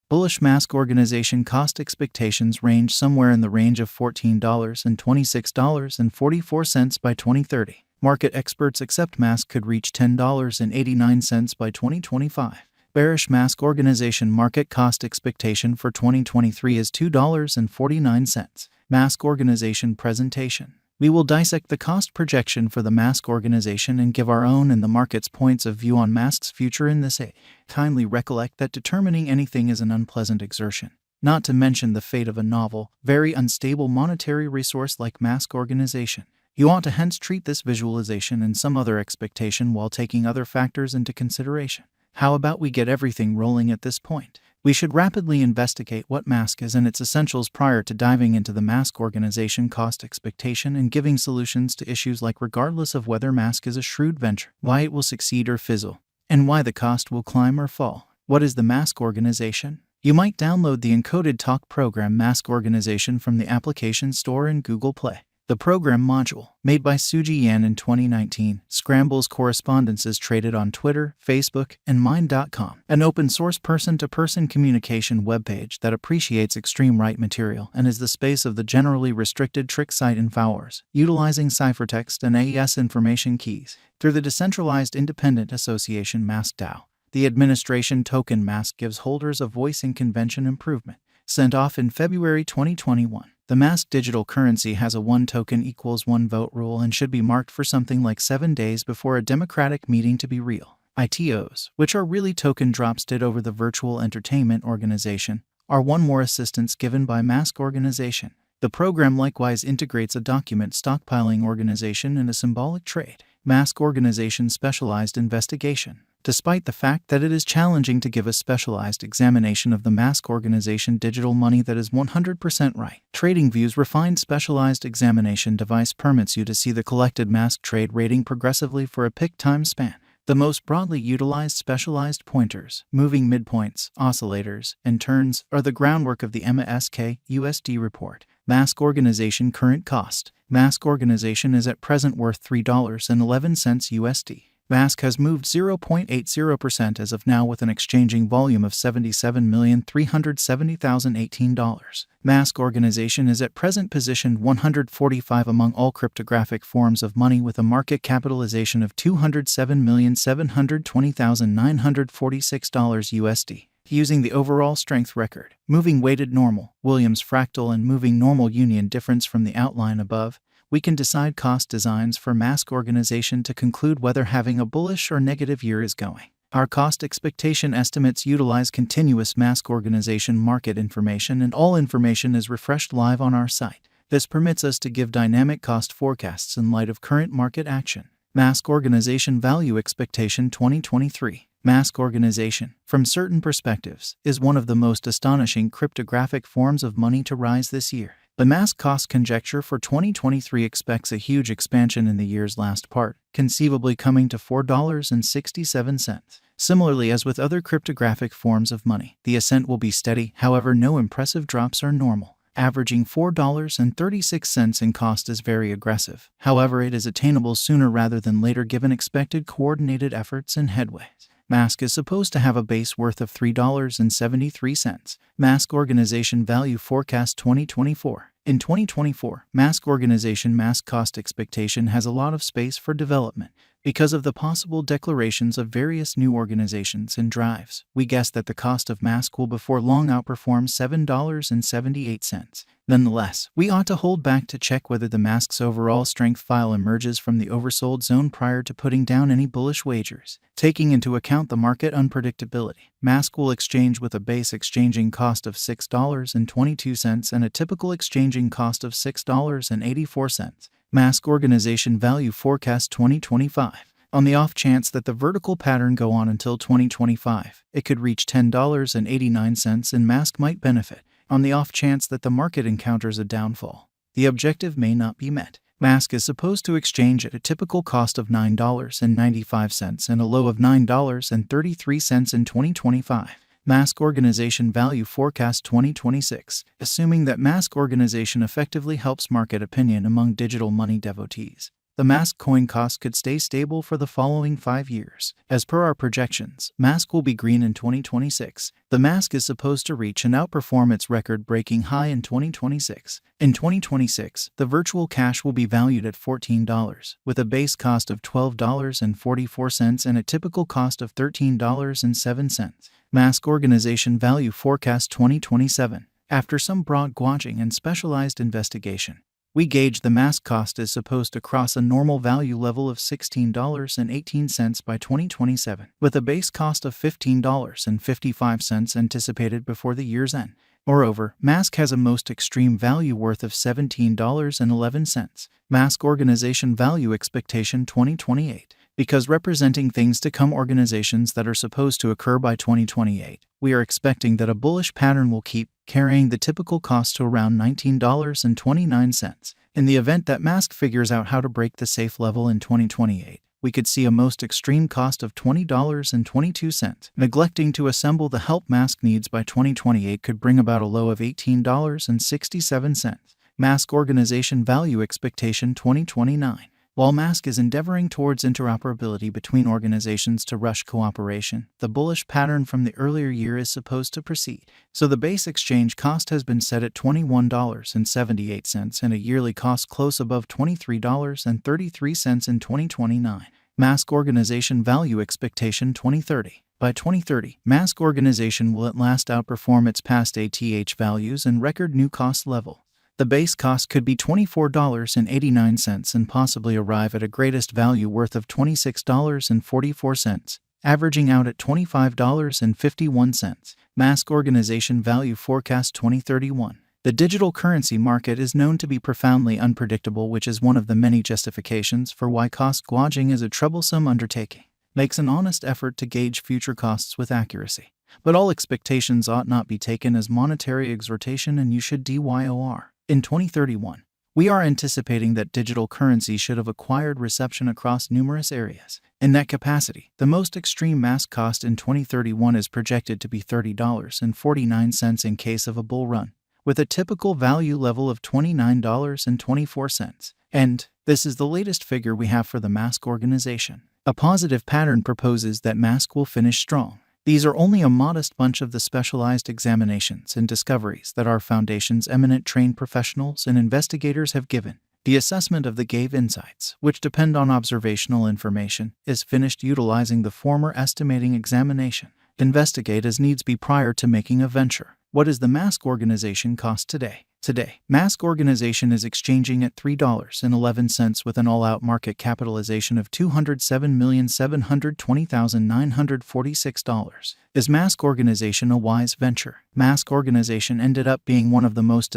Bullish mask organization cost expectations range somewhere in the range of $14 and $26.44 by 2030. Market experts accept mask could reach $10.89 by 2025. Bearish mask organization market cost expectation for 2023 is $2.49. Mask organization presentation. We will dissect the cost projection for the mask organization and give our own and the market's points of view on mask's future in this age. Kindly recollect that determining anything is an unpleasant exertion, not to mention the fate of a novel, very unstable monetary resource like mask organization. You ought to hence treat this visualization and some other expectation while taking other factors into consideration. How about we get everything rolling at this point? We should rapidly investigate what mask is and its essentials prior to diving into the mask organization cost expectation and giving solutions to issues like regardless of whether mask is a shrewd venture, why it will succeed or fizzle, and why the cost will climb or fall. What is the mask organization? You might download the encoded talk program Mask Organization from the application store in Google Play. The program module, made by Suji Yan in 2019, scrambles correspondences traded on Twitter, Facebook, and Mind.com, an open-source person-to-person communication webpage that appreciates extreme-right material and is the space of the generally restricted trick site InfoWars, utilizing ciphertext and AES information keys. Through the decentralized independent association MaskDAO, the administration token Mask gives holders a voice in convention improvement. Sent off in February 2021. The Mask digital currency has a 1 token equals 1 vote rule and should be marked for something like 7 days before a democratic meeting to be real. ITOs, which are really token drops did over the virtual entertainment organization, are one more assistance given by Mask Organization. The program likewise integrates a document stockpiling organization and a symbolic trade. Mask Organization specialized investigation. Despite the fact that it is challenging to give a specialized examination of the Mask Organization digital money that is 100% right, TradingView's refined specialized examination device permits you to see the collected Mask trade rating progressively for a peak time span. The most broadly utilized specialized pointers, moving midpoints, oscillators, and turns are the groundwork of the MASK USD report. Mask Organization current cost. Mask Organization is at present worth $3.11 USD. Mask has moved 0.80% as of now with an exchanging volume of $77,370,018. Mask Organization is at present positioned 145 among all cryptographic forms of money with a market capitalization of $207,720,946 USD. Using the overall strength record, moving weighted normal, Williams fractal and moving normal union difference from the outline above, we can decide cost designs for Mask Organization to conclude whether having a bullish or negative year is going. Our cost expectation estimates utilize continuous Mask Organization market information, and all information is refreshed live on our site. This permits us to give dynamic cost forecasts in light of current market action. Mask Organization value expectation 2023. Mask Organization, from certain perspectives, is one of the most astonishing cryptographic forms of money to rise this year. The Mask cost conjecture for 2023 expects a huge expansion in the year's last part, conceivably coming to $4.67. Similarly, as with other cryptographic forms of money, the ascent will be steady, however no impressive drops are normal. Averaging $4.36 in cost is very aggressive. However, it is attainable sooner rather than later given expected coordinated efforts and headways. Mask is supposed to have a base worth of $3.73. Mask Organization value forecast 2024. In 2024, Mask Organization Mask cost expectation has a lot of space for development. Because of the possible declarations of various new organizations and drives, we guess that the cost of Mask will before long outperform $7.78. Nonetheless, we ought to hold back to check whether the Mask's overall strength file emerges from the oversold zone prior to putting down any bullish wagers. Taking into account the market unpredictability, Mask will exchange with a base exchanging cost of $6.22 and a typical exchanging cost of $6.84. Mask Organization value forecast 2025. On the off chance that the vertical pattern go on until 2025, it could reach $10.89 and Mask might benefit. On the off chance that the market encounters a downfall, the objective may not be met. Mask is supposed to exchange at a typical cost of $9.95 and a low of $9.33 in 2025. Mask Organization value forecast 2026, assuming that Mask Organization effectively helps market opinion among digital money devotees. the Mask coin cost could stay stable for the following 5 years. As per our projections, Mask will be green in 2026. The Mask is supposed to reach and outperform its record-breaking high in 2026. In 2026, the virtual cash will be valued at $14, with a base cost of $12.44 and a typical cost of $13.07. Mask Organization Value Forecast 2027. After some broad gauging and specialized investigation, we gauge the Mask cost is supposed to cross a normal value level of $16.18 by 2027, with a base cost of $15.55 anticipated before the year's end. Moreover, Mask has a most extreme value worth of $17.11. Mask Organization Value Expectation 2028. Because representing things to come organizations that are supposed to occur by 2028, we are expecting that a bullish pattern will keep carrying the typical cost to around $19.29. In the event that Mask figures out how to break the safe level in 2028, we could see a most extreme cost of $20.22. Neglecting to assemble the help Mask needs by 2028 could bring about a low of $18.67. Mask Organization Value Expectation 2029. While Mask is endeavoring towards interoperability between organizations to rush cooperation, the bullish pattern from the earlier year is supposed to proceed. So the base exchange cost has been set at $21.78 and a yearly cost close above $23.33 in 2029. Mask Organization Value Expectation 2030. By 2030, Mask Organization will at last outperform its past ATH values and record new cost level. The base cost could be $24.89 and possibly arrive at a greatest value worth of $26.44, averaging out at $25.51. Mask Organization Value Forecast 2031. The digital currency market is known to be profoundly unpredictable, which is one of the many justifications for why cost gauging is a troublesome undertaking. Makes an honest effort to gauge future costs with accuracy. But all expectations ought not be taken as monetary exhortation, and you should DYOR. In 2031, we are anticipating that digital currency should have acquired reception across numerous areas. In that capacity, the most extreme Mask cost in 2031 is projected to be $30.49 in case of a bull run, with a typical value level of $29.24. And this is the latest figure we have for the Mask Organization. A positive pattern proposes that Mask will finish strong. These are only a modest bunch of the specialized examinations and discoveries that our foundation's eminent trained professionals and investigators have given. The assessment of the gave insights, which depend on observational information, is finished utilizing the former estimating examination. Investigate as needs be prior to making a venture. What is the Mask Organization cost today? Today, Mask Organization is exchanging at $3.11 with an all-out market capitalization of $207,720,946. Is Mask Organization a wise venture? Mask Organization ended up being one of the most